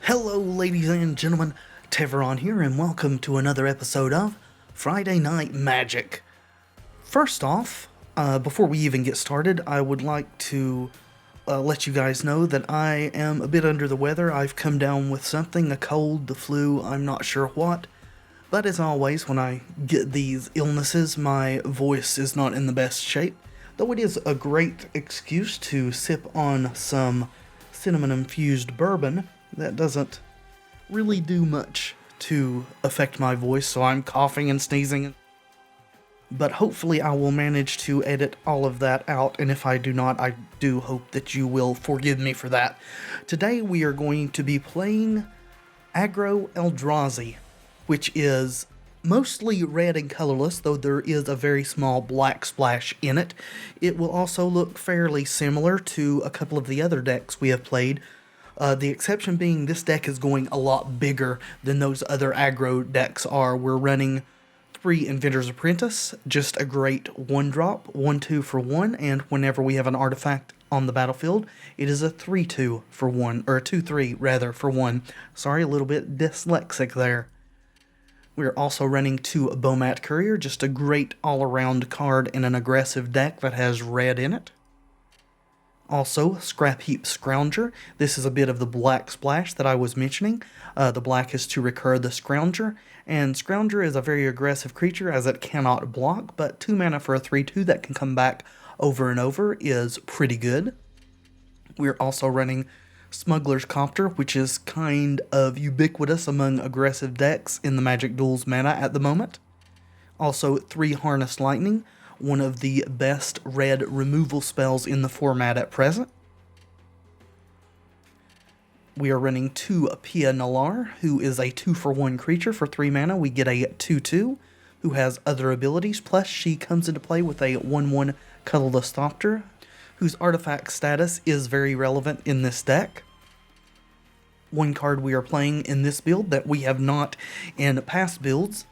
Hello ladies and gentlemen, Teveron here and welcome to another episode of Friday Night Magic. First off, before we even get started, I would like to let you guys know that I am a bit under the weather. I've come down with something, a cold, the flu, I'm not sure what. But as always, when I get these illnesses, my voice is not in the best shape, though it is a great excuse to sip on some cinnamon-infused bourbon. That doesn't really do much to affect my voice, so I'm coughing and sneezing. But hopefully I will manage to edit all of that out, and if I do not, I do hope that you will forgive me for that. Today we are going to be playing Aggro Eldrazi, which is mostly red and colorless, though there is a very small black splash in it. It will also look fairly similar to a couple of the other decks we have played. The exception being this deck is going a lot bigger than those other aggro decks are. We're running 3 Inventor's Apprentice, just a great 1-drop, 1-2 for 1, and whenever we have an artifact on the battlefield, it is a 3-2 for 1, or a 2-3 rather for 1. Sorry, a little bit dyslexic there. We're also running 2 Bomat Courier, just a great all-around card in an aggressive deck that has red in it. Also, Scrapheap Scrounger. This is a bit of the black splash that I was mentioning. The black is to recur the Scrounger, and Scrounger is a very aggressive creature as it cannot block, but 2 mana for a 3-2 that can come back over and over is pretty good. We're also running Smuggler's Copter, which is kind of ubiquitous among aggressive decks in the Magic Duels meta at the moment. Also, 3 Harness Lightning, one of the best red removal spells in the format at present. We are running 2 Pia Nalaar, who is a 2-for-1 creature for 3 mana. We get a 2-2, who has other abilities, plus she comes into play with a 1-1 colorless Thopter, whose artifact status is very relevant in this deck. One card we are playing in this build that we have not in past builds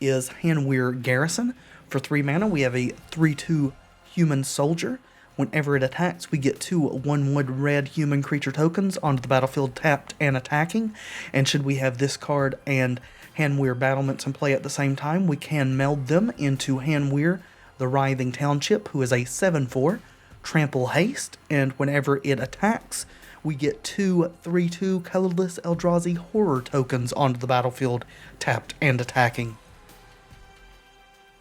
is Hanweir Garrison. For 3 mana, we have a 3-2 human soldier. Whenever it attacks, we get 2 1-1 red human creature tokens onto the battlefield tapped and attacking. And should we have this card and Hanweir Battlements in play at the same time, we can meld them into Hanweir, the Writhing Township, who is a 7-4, trample haste. And whenever it attacks, we get 2 3-2 colorless Eldrazi horror tokens onto the battlefield tapped and attacking.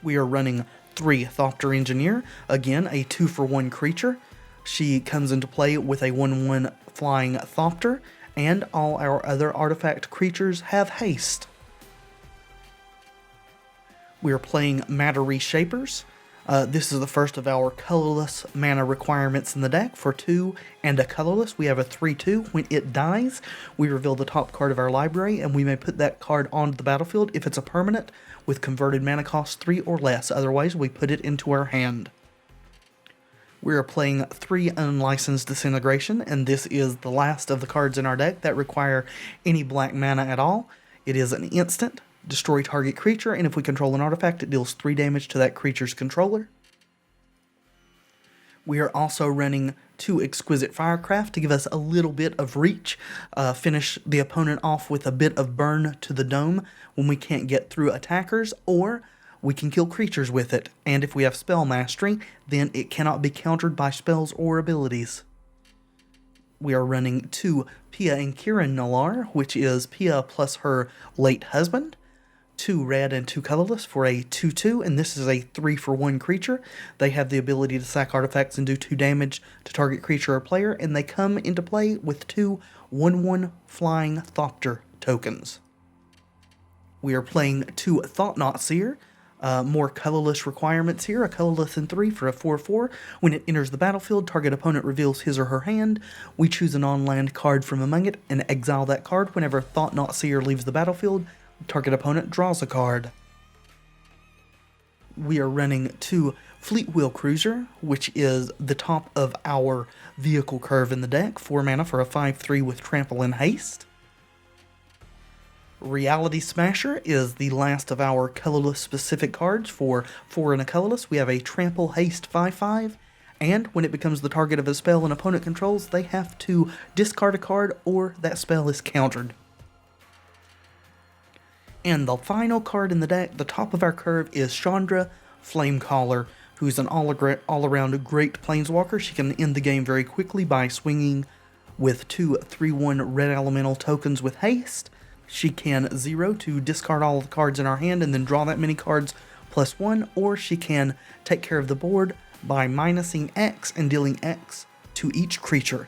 We are running 3 Thopter Engineer, again a 2-for-1 creature. She comes into play with a 1-1 flying Thopter, and all our other artifact creatures have haste. We are playing Matter Reshapers. This is the first of our colorless mana requirements in the deck. For 2 and a colorless, we have a 3-2. When it dies, we reveal the top card of our library, and we may put that card onto the battlefield if it's a permanent with converted mana cost 3 or less. Otherwise, we put it into our hand. We are playing 3 Unlicensed Disintegration, and this is the last of the cards in our deck that require any black mana at all. It is an instant. Destroy target creature, and if we control an artifact, it deals 3 damage to that creature's controller. We are also running 2 Exquisite Firecraft to give us a little bit of reach, finish the opponent off with a bit of burn to the dome when we can't get through attackers, or we can kill creatures with it, and if we have Spell Mastery, then it cannot be countered by spells or abilities. We are running 2 Pia and Kiran Nalaar, which is Pia plus her late husband. 2 red and 2 colorless for a 2-2, and this is a 3-for-1 creature. They have the ability to sack artifacts and do 2 damage to target creature or player, and they come into play with 2 1-1 flying Thopter tokens. We are playing 2 Thought-Knot Seer. More colorless requirements here. A colorless and 3 for a 4-4. When it enters the battlefield, target opponent reveals his or her hand. We choose a non-land card from among it and exile that card. Whenever Thought-Knot Seer leaves the battlefield, target opponent draws a card. We are running 2 Fleetwheel Cruiser, which is the top of our vehicle curve in the deck. 4 mana for a 5-3 with trample and haste. Reality Smasher is the last of our colorless specific cards. For 4 and a colorless, we have a trample haste 5-5 And when it becomes the target of a spell an opponent controls, they have to discard a card or that spell is countered. And the final card in the deck, the top of our curve, is Chandra, Flamecaller, who's an all-around great Planeswalker. She can end the game very quickly by swinging with 2 3/1 red elemental tokens with haste. She can 0 to discard all the cards in our hand and then draw that many cards +1, or she can take care of the board by minusing X and dealing X to each creature.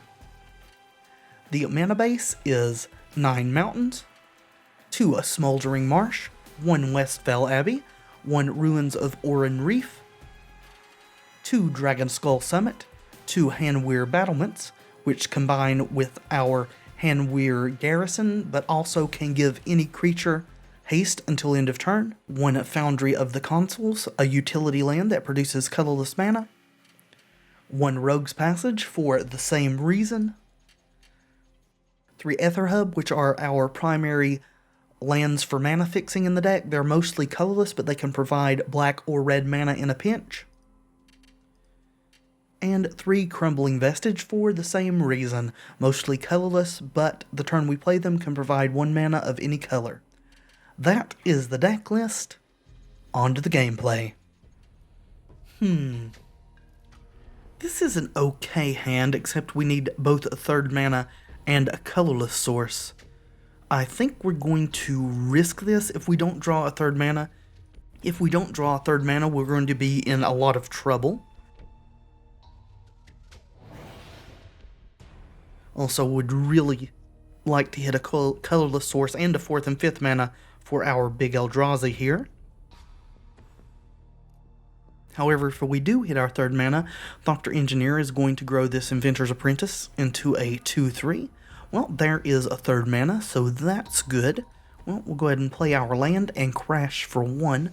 The mana base is 9 mountains, 2 Smoldering Marsh, 1 Westvale Abbey, 1 Ruins of Oran-Rief, 2 Dragonskull Summit, 2 Hanweir Battlements, which combine with our Hanweir Garrison, but also can give any creature haste until end of turn, 1 Foundry of the Consuls, a utility land that produces colorless mana, 1 Rogue's Passage for the same reason, 3 Aether Hub, which are our primary lands for mana fixing in the deck. They're mostly colorless, but they can provide black or red mana in a pinch. And 3 Crumbling Vestige for the same reason. Mostly colorless, but the turn we play them can provide 1 mana of any color. That is the deck list. On to the gameplay. This is an okay hand, except we need both a 3rd mana and a colorless source. I think we're going to risk this if we don't draw a 3rd mana. If we don't draw a 3rd mana, we're going to be in a lot of trouble. Also, would really like to hit a colorless source and a 4th and 5th mana for our big Eldrazi here. However, if we do hit our 3rd mana, Thopter Engineer is going to grow this Inventor's Apprentice into a 2/3. Well, there is a 3rd mana, so that's good. Well, we'll go ahead and play our land and crash for 1.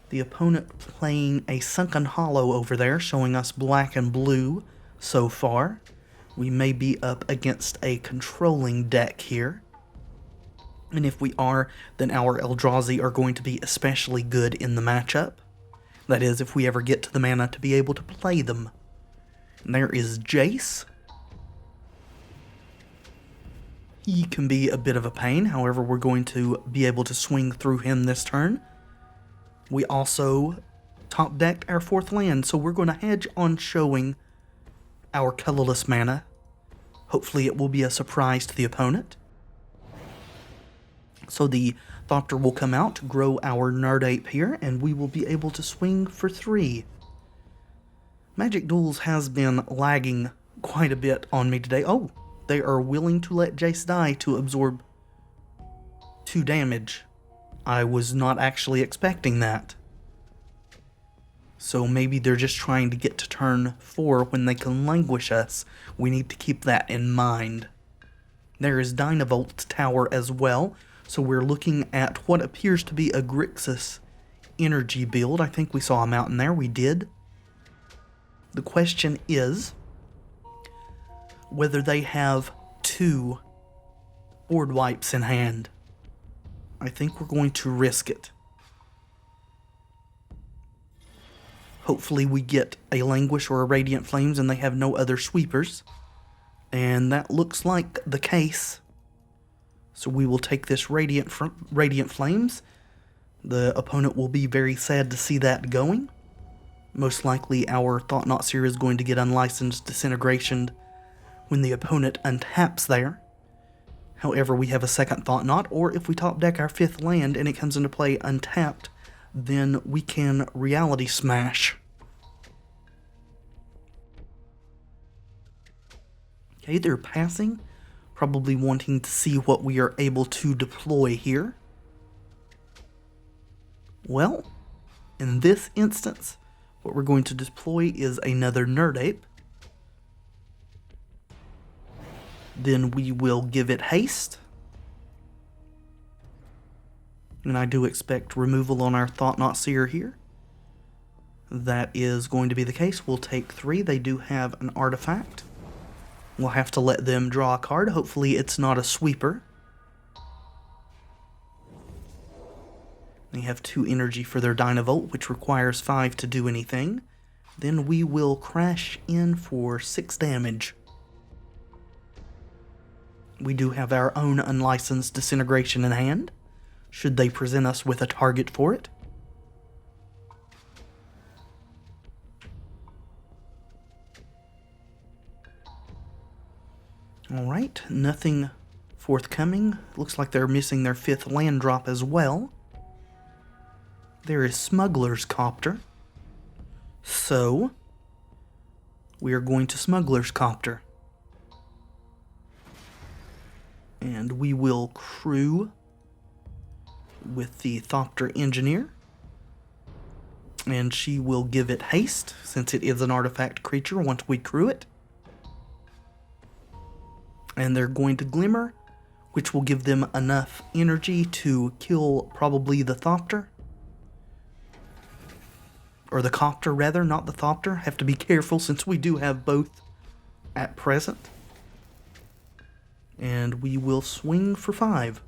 The opponent playing a Sunken Hollow over there, showing us black and blue so far. We may be up against a controlling deck here. And if we are, then our Eldrazi are going to be especially good in the matchup. That is, if we ever get to the mana to be able to play them. And there is Jace. He can be a bit of a pain, however we're going to be able to swing through him this turn. We also top decked our 4th land, so we're going to hedge on showing our colorless mana. Hopefully it will be a surprise to the opponent. So the Thopter will come out, grow our Nerd Ape here, and we will be able to swing for 3. Magic Duels has been lagging quite a bit on me today. Oh, they are willing to let Jace die to absorb 2 damage. I was not actually expecting that. So maybe they're just trying to get to turn 4 when they can languish us. We need to keep that in mind. There is Dynavolt Tower as well, so we're looking at what appears to be a Grixis energy build. I think we saw a mountain there. We did. The question is whether they have 2 board wipes in hand. I think we're going to risk it. Hopefully we get a Languish or a Radiant Flames and they have no other sweepers. And that looks like the case. So we will take this Radiant Flames. The opponent will be very sad to see that going. Most likely our Thought-Knot Seer is going to get Unlicensed Disintegration when the opponent untaps there. However, we have a second Thought-Knot, or if we top deck our 5th land and it comes into play untapped, then we can Reality Smash. Okay, they're passing, probably wanting to see what we are able to deploy here. Well, in this instance, what we're going to deploy is another Nerd Ape. Then we will give it haste. And I do expect removal on our Thought-Knot Seer here. That is going to be the case. We'll take 3. They do have an artifact. We'll have to let them draw a card. Hopefully it's not a sweeper. They have 2 energy for their Dynavolt, which requires 5 to do anything. Then we will crash in for 6 damage. We do have our own unlicensed disintegration in hand, should they present us with a target for it. Alright, nothing forthcoming. Looks like they're missing their 5th land drop as well. There is Smuggler's Copter. So, we are going to Smuggler's Copter. And we will crew with the Thopter Engineer. And she will give it haste, since it is an artifact creature once we crew it. And they're going to Glimmer, which will give them enough energy to kill probably the Thopter. Or the Copter, rather, not the Thopter. Have to be careful since we do have both at present. And we will swing for 5,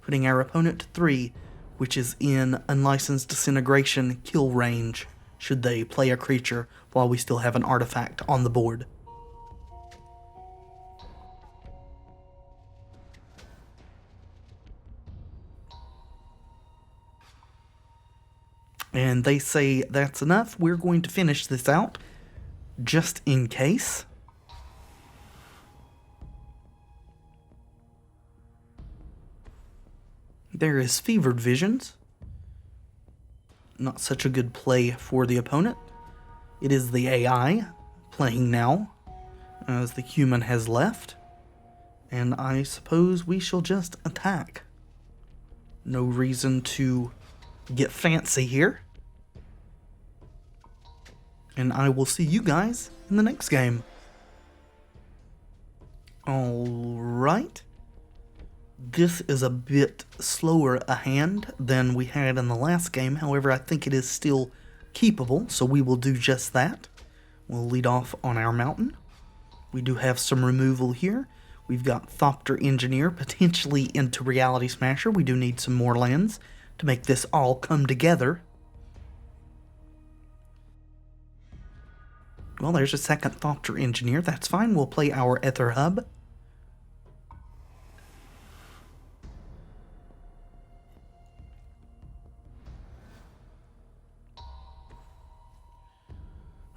putting our opponent to 3, which is in unlicensed disintegration kill range, should they play a creature while we still have an artifact on the board. And they say that's enough. We're going to finish this out, just in case. There is Fevered Visions. Not such a good play for the opponent. It is the AI playing now, as the human has left. And I suppose we shall just attack. No reason to get fancy here. And I will see you guys in the next game. Alright. This is a bit slower a hand than we had in the last game. However, I think it is still keepable, so we will do just that. We'll lead off on our mountain. We do have some removal here. We've got Thopter Engineer potentially into Reality Smasher. We do need some more lands to make this all come together. Well, there's a second Thopter Engineer. That's fine. We'll play our Aether Hub.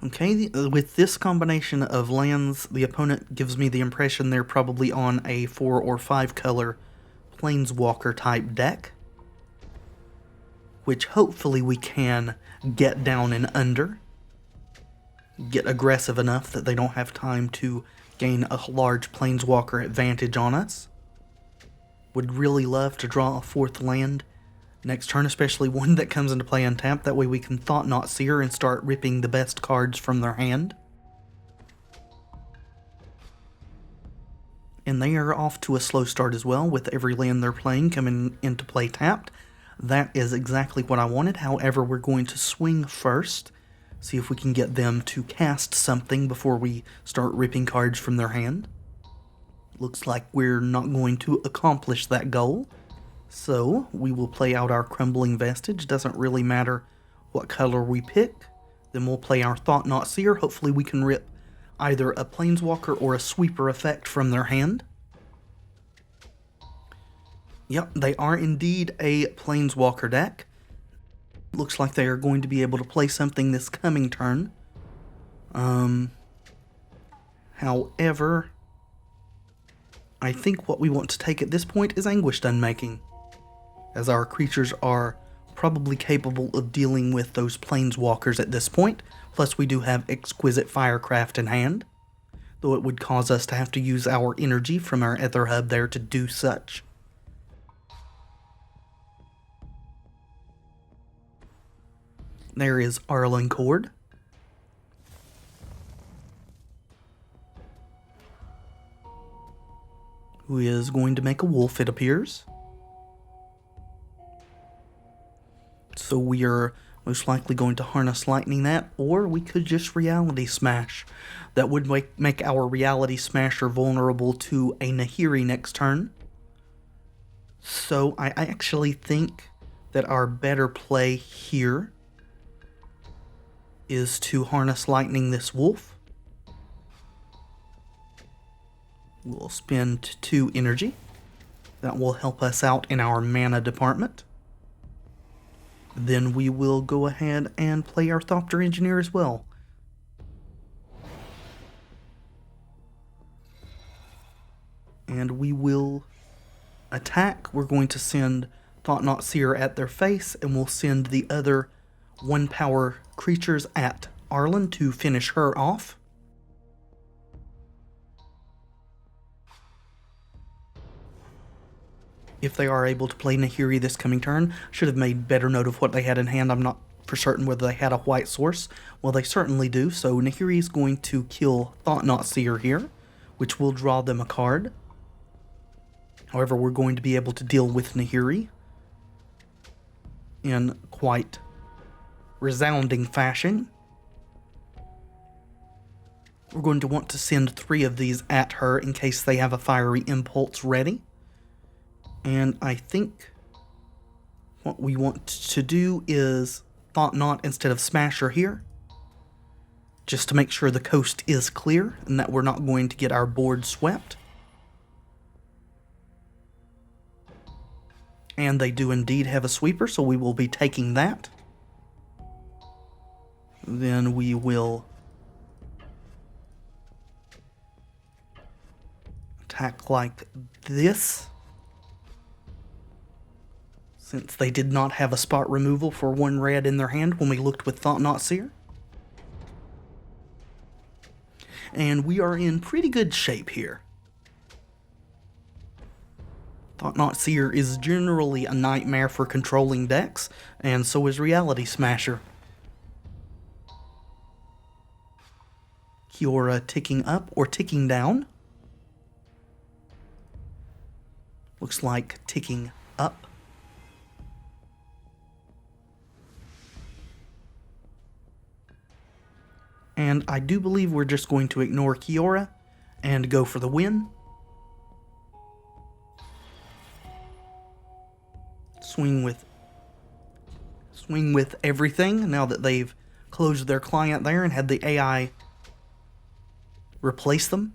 Okay, with this combination of lands, the opponent gives me the impression they're probably on a 4 or 5 color Planeswalker type deck, which hopefully we can get down and under, get aggressive enough that they don't have time to gain a large Planeswalker advantage on us. Would really love to draw a 4th land next turn, especially one that comes into play untapped. That way we can Thought-Knot Seer and start ripping the best cards from their hand. And they are off to a slow start as well, with every land they're playing coming into play tapped. That is exactly what I wanted. However, we're going to swing first, see if we can get them to cast something before we start ripping cards from their hand. Looks like we're not going to accomplish that goal. So, we will play out our Crumbling Vestige. Doesn't really matter what color we pick. Then we'll play our Thought-Knot Seer. Hopefully we can rip either a Planeswalker or a Sweeper effect from their hand. Yep, they are indeed a Planeswalker deck. Looks like they are going to be able to play something this coming turn. However, I think what we want to take at this point is Anguished Unmaking, as our creatures are probably capable of dealing with those Planeswalkers at this point. Plus we do have Exquisite Firecraft in hand, though it would cause us to have to use our energy from our Aether Hub there to do such. There is Arlen Cord. Who is going to make a wolf, it appears. So we are most likely going to Harness Lightning that, or we could just Reality Smash. That would make our Reality Smasher vulnerable to a Nahiri next turn. So I actually think that our better play here is to harness lightning this wolf. We'll spend 2 energy. That will help us out in our mana department. Then we will go ahead and play our Thopter Engineer as well. And we will attack. We're going to send Thought-Knot Seer at their face, and we'll send the other 1-power creatures at Arlen to finish her off. If they are able to play Nahiri this coming turn, should have made better note of what they had in hand. I'm not for certain whether they had a white source. Well, they certainly do, so Nahiri is going to kill Thought-Knot Seer here, which will draw them a card. However, we're going to be able to deal with Nahiri in quite resounding fashion. We're going to want to send 3 of these at her in case they have a fiery impulse ready. And I think what we want to do is Thought-Knot instead of Smasher here, just to make sure the coast is clear and that we're not going to get our board swept. And they do indeed have a sweeper, so we will be taking that. Then we will attack like this. Since they did not have a spot removal for 1 red in their hand when we looked with Thought-Knot Seer. And we are in pretty good shape here. Thought-Knot Seer is generally a nightmare for controlling decks, and so is Reality Smasher. Kiora ticking up or ticking down. Looks like ticking up. And I do believe we're just going to ignore Kiora and go for the win. Swing with everything now that they've closed their client there and had the AI replace them.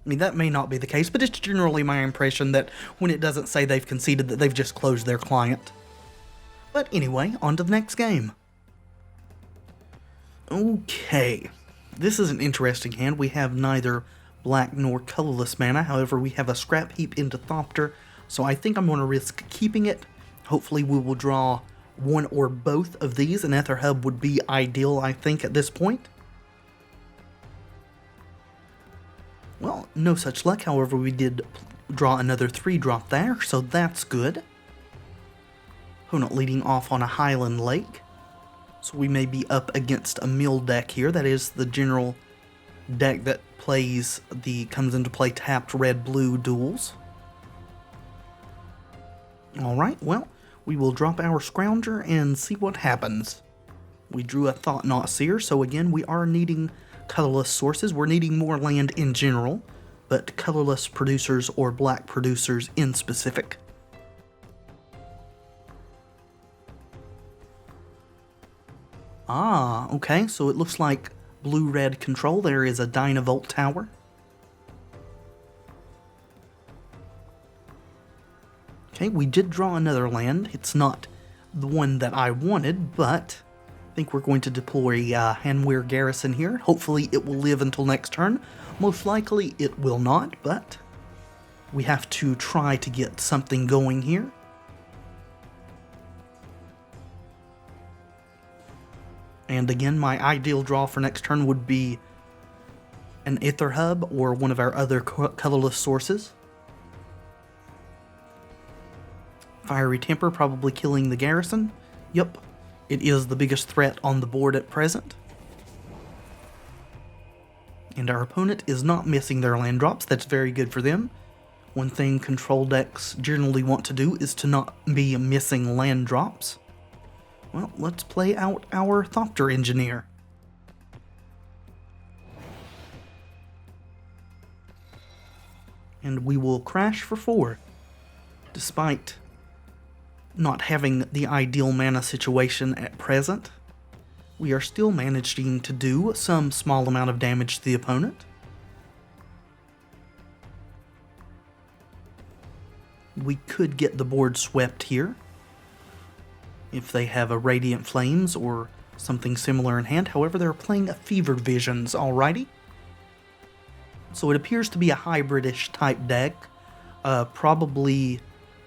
I mean, that may not be the case, but it's generally my impression that when it doesn't say they've conceded, that they've just closed their client. But anyway, on to the next game. Okay, this is an interesting hand. We have neither black nor colorless mana. However, we have a Scrapheap into Thopter, so I think I'm going to risk keeping it. Hopefully we will draw one or both of these. An Aether Hub would be ideal, I think, at this point. Well, no such luck. However, we did draw another 3-drop there, so that's good. Opponent leading off on a Highland Lake. So we may be up against a mill deck here. That is the general deck that comes into play tapped red-blue duels. Alright, well, we will drop our Scrounger and see what happens. We drew a Thought-Knot Seer, so again, we are needing colorless sources. We're needing more land in general, but colorless producers or black producers in specific. Ah, okay, so it looks like blue-red control. There is a Dynavolt Tower. Okay, we did draw another land. It's not the one that I wanted, but I think we're going to deploy Hanweir Garrison here. Hopefully it will live until next turn. Most likely it will not, but we have to try to get something going here. And again, my ideal draw for next turn would be an Aether Hub or one of our other colorless sources. Fiery Temper probably killing the Garrison. Yep, it is the biggest threat on the board at present. And our opponent is not missing their land drops. That's very good for them. One thing control decks generally want to do is to not be missing land drops. Well, let's play out our Thopter Engineer. And we will crash for 4. Despite not having the ideal mana situation at present, we are still managing to do some small amount of damage to the opponent. We could get the board swept here if they have a Radiant Flames or something similar in hand. However, they're playing a Fevered Visions, alrighty. So it appears to be a hybridish type deck. Probably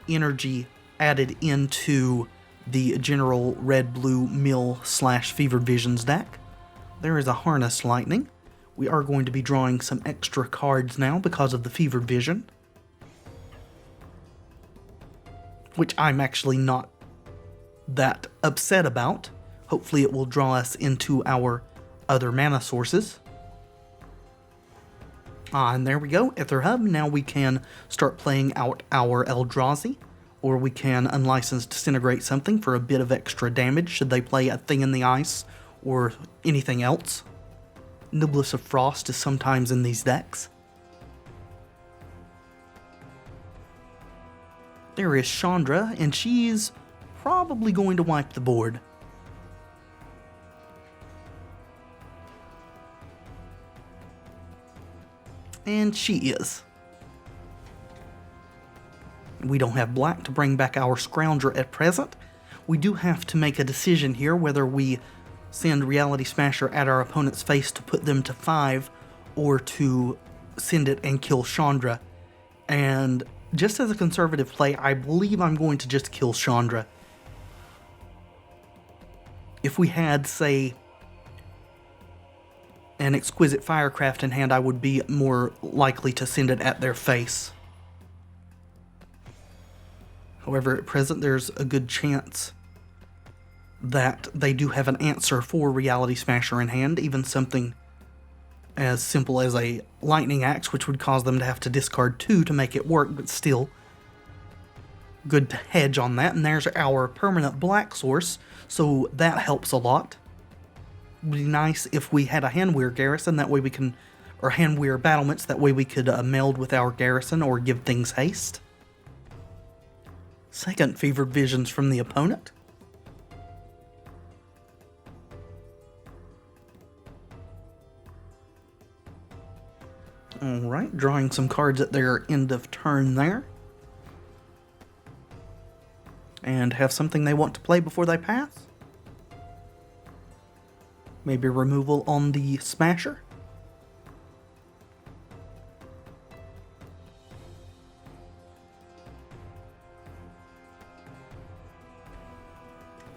energy added into the general red-blue mill/Fevered Visions deck. There is a Harness Lightning. We are going to be drawing some extra cards now because of the Fevered Vision, which I'm actually not that upset about. Hopefully it will draw us into our other mana sources. And there we go, Aether Hub. Now we can start playing out our Eldrazi, or we can Unlicensed Disintegrate something for a bit of extra damage should they play a Thing in the Ice or anything else. Niblis of Frost is sometimes in these decks. There is Chandra, and she's probably going to wipe the board. And she is. We don't have black to bring back our Scrounger at present. We do have to make a decision here whether we send Reality Smasher at our opponent's face to put them to 5, or to send it and kill Chandra. And just as a conservative play, I believe I'm going to just kill Chandra. If we had, say, an Exquisite Firecraft in hand, I would be more likely to send it at their face. However, at present, there's a good chance that they do have an answer for Reality Smasher in hand, even something as simple as a Lightning Axe, which would cause them to have to discard 2 to make it work, but still good to hedge on that. And there's our permanent black source, so that helps a lot. It would be nice if we had a Hanweir Garrison, that way we can, or Hanweir Battlements, that way we could meld with our Garrison or give things haste. Second Fevered Visions from the opponent. Alright, drawing some cards at their end of turn there. And have something they want to play before they pass. Maybe removal on the Smasher.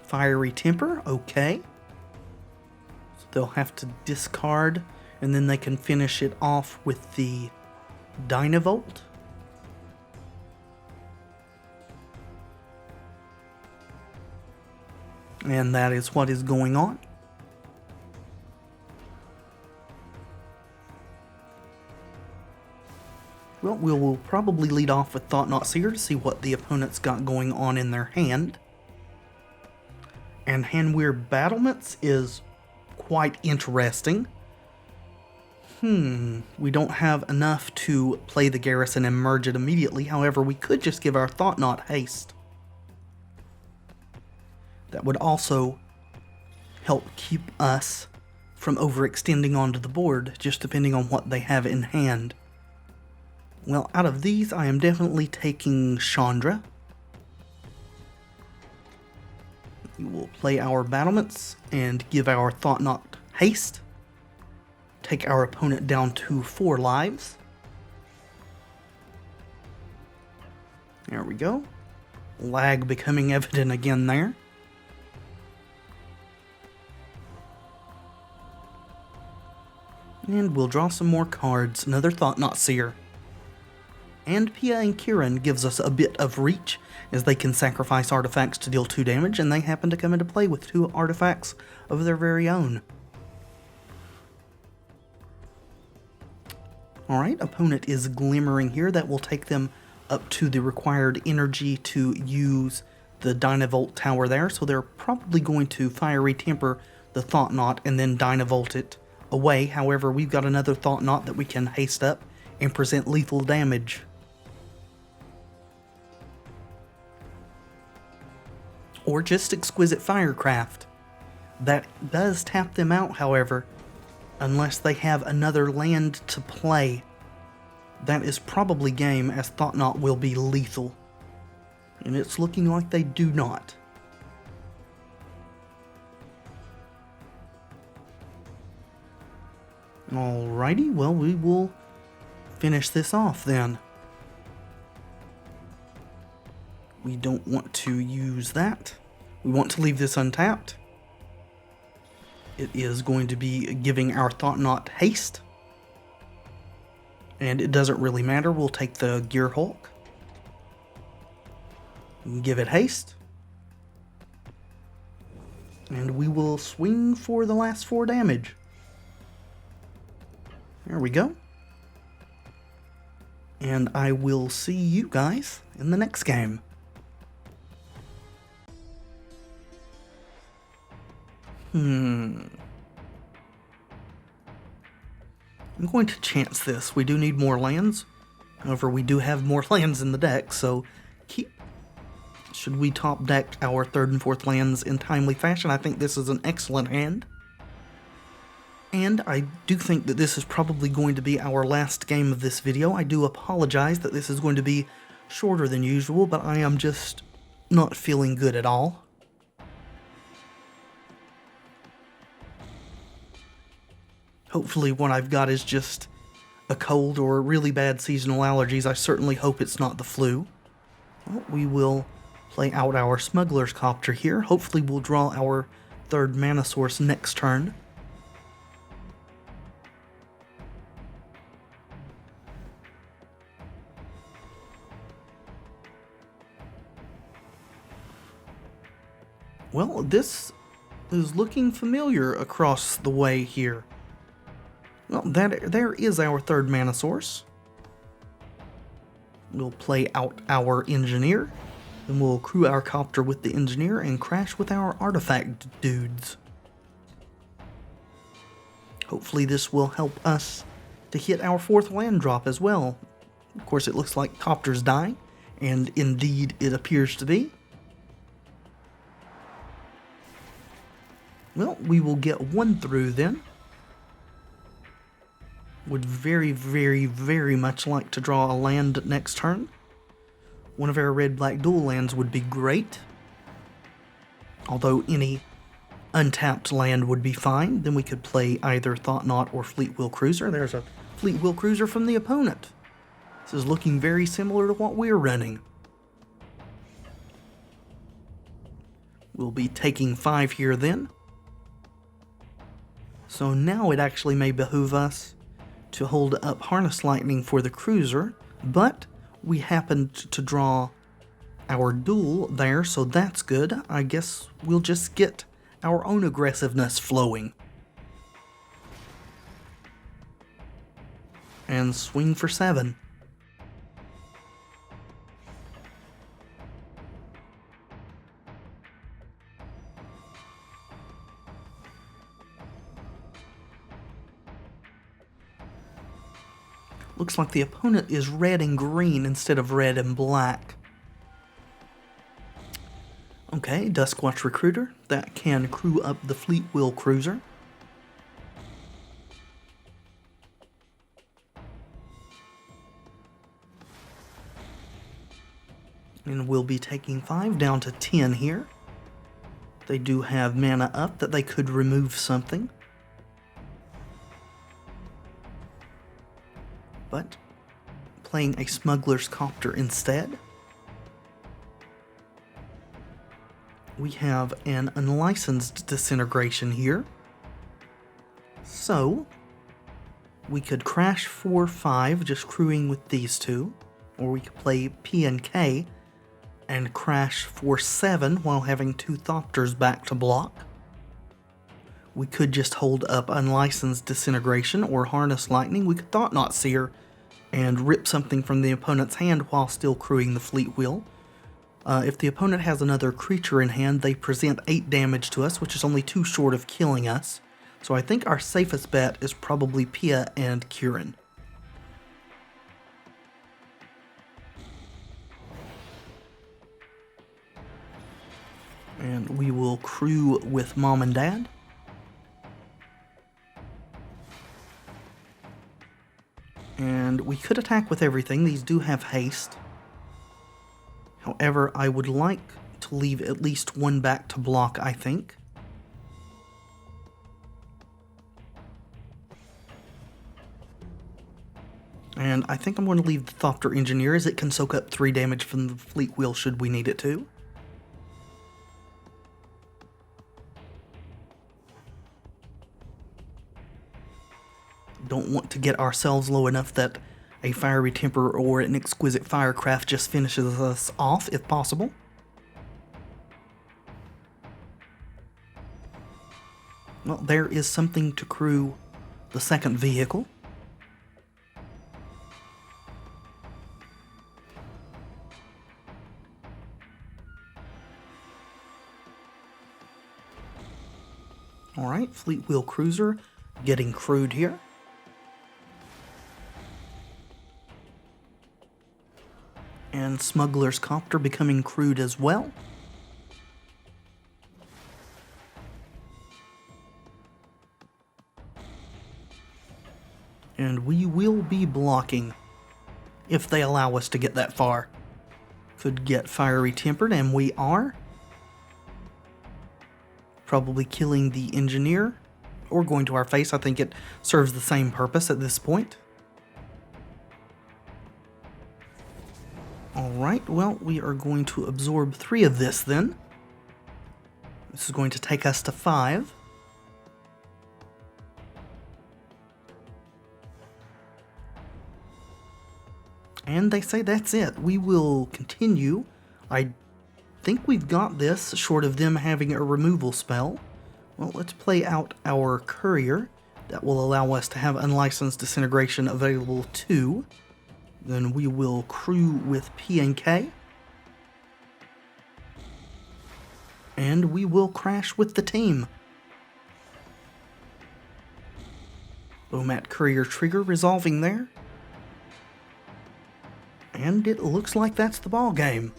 Fiery Temper, okay. So they'll have to discard, and then they can finish it off with the Dynavolt. And that is what is going on. Well, we will probably lead off with Thought-Knot Seer to see what the opponent's got going on in their hand. And Hanweir Battlements is quite interesting. We don't have enough to play the Garrison and merge it immediately. However, we could just give our Thought-Knot haste. That would also help keep us from overextending onto the board, just depending on what they have in hand. Well, out of these, I am definitely taking Chandra. We will play our Battlements and give our Thought-Knot haste. Take our opponent down to 4 lives. There we go. Lag becoming evident again there. And we'll draw some more cards. Another Thought-Knot Seer. And Pia and Kiran gives us a bit of reach, as they can sacrifice artifacts to deal 2 damage, and they happen to come into play with 2 artifacts of their very own. Alright, opponent is glimmering here. That will take them up to the required energy to use the Dynavolt tower there, so they're probably going to Fiery Temper the Thought-Knot and then Dynavolt it away. However, we've got another Thought-Knot that we can haste up and present lethal damage. Or just Exquisite Firecraft. That does tap them out, however, unless they have another land to play. That is probably game, as Thought-Knot will be lethal. And it's looking like they do not. Alrighty, well, we will finish this off then. We don't want to use that. We want to leave this untapped. It is going to be giving our Thought-Knot haste. And it doesn't really matter, we'll take the Gear Hulk. Give it haste. And we will swing for the last 4 damage. There we go. And I will see you guys in the next game. I'm going to chance this. We do need more lands. However, we do have more lands in the deck, so should we top deck our 3rd and 4th lands in timely fashion, I think this is an excellent hand. And I do think that this is probably going to be our last game of this video. I do apologize that this is going to be shorter than usual, but I am just not feeling good at all. Hopefully what I've got is just a cold or really bad seasonal allergies. I certainly hope it's not the flu. Well, we will play out our Smuggler's Copter here. Hopefully we'll draw our 3rd mana source next turn. Well, this is looking familiar across the way here. Well, there is our 3rd mana source. We'll play out our Engineer, then we'll crew our Copter with the Engineer and crash with our artifact dudes. Hopefully this will help us to hit our 4th land drop as well. Of course, it looks like Copter's dying, and indeed it appears to be. Well, we will get 1 through then. Would very, very, very much like to draw a land next turn. One of our red-black dual lands would be great. Although any untapped land would be fine. Then we could play either Thought-Knot or Fleetwheel Cruiser. There's a Fleetwheel Cruiser from the opponent. This is looking very similar to what we're running. We'll be taking 5 here then. So now it actually may behoove us to hold up Harness Lightning for the Cruiser, but we happened to draw our duel there, so that's good. I guess we'll just get our own aggressiveness flowing. And swing for 7. Looks like the opponent is red and green instead of red and black. Okay, Duskwatch Recruiter. That can crew up the Fleetwheel Cruiser. And we'll be taking 5 down to 10 here. They do have mana up that they could remove something. But playing a Smuggler's Copter instead. We have an Unlicensed Disintegration here. So we could crash for 5 just crewing with these 2. Or we could play Pia and K and crash for 7 while having 2 Thopters back to block. We could just hold up Unlicensed Disintegration or Harness Lightning. We could Thought-Knot Seer and rip something from the opponent's hand while still crewing the Fleetwheel. If the opponent has another creature in hand, they present 8 damage to us, which is only 2 short of killing us. So I think our safest bet is probably Pia and Kiran. And we will crew with Mom and Dad. And we could attack with everything. These do have haste. However, I would like to leave at least one back to block, I think. And I think I'm going to leave the Thopter Engineer, as it can soak up 3 damage from the Fleetwheel should we need it to. Don't want to get ourselves low enough that a Fiery Temper or an Exquisite Firecraft just finishes us off, if possible. Well, there is something to crew the second vehicle. Alright, Fleetwheel Cruiser getting crewed here. And Smuggler's Copter becoming crewed as well. And we will be blocking if they allow us to get that far. Could get Fiery Tempered, and we are. Probably killing the Engineer, or going to our face. I think it serves the same purpose at this point. Alright, well, we are going to absorb 3 of this then. This is going to take us to 5. And they say that's it. We will continue. I think we've got this, short of them having a removal spell. Well, let's play out our Courier. That will allow us to have Unlicensed Disintegration available too. Then we will crew with P and K. And we will crash with the team. Bomat Courier trigger resolving there. And it looks like that's the ball game.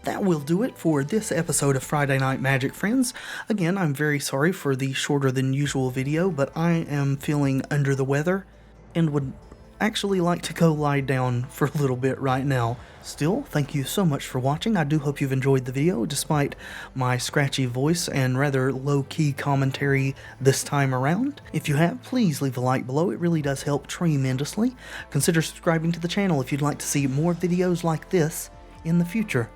That will do it for this episode of Friday Night Magic, friends. Again, I'm very sorry for the shorter than usual video, but I am feeling under the weather and would actually like to go lie down for a little bit right now. Still, thank you so much for watching. I do hope you've enjoyed the video, despite my scratchy voice and rather low-key commentary this time around. If you have, please leave a like below. It really does help tremendously. Consider subscribing to the channel if you'd like to see more videos like this in the future.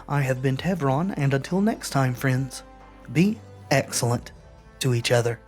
I have been Tevron, and until next time, friends, be excellent to each other.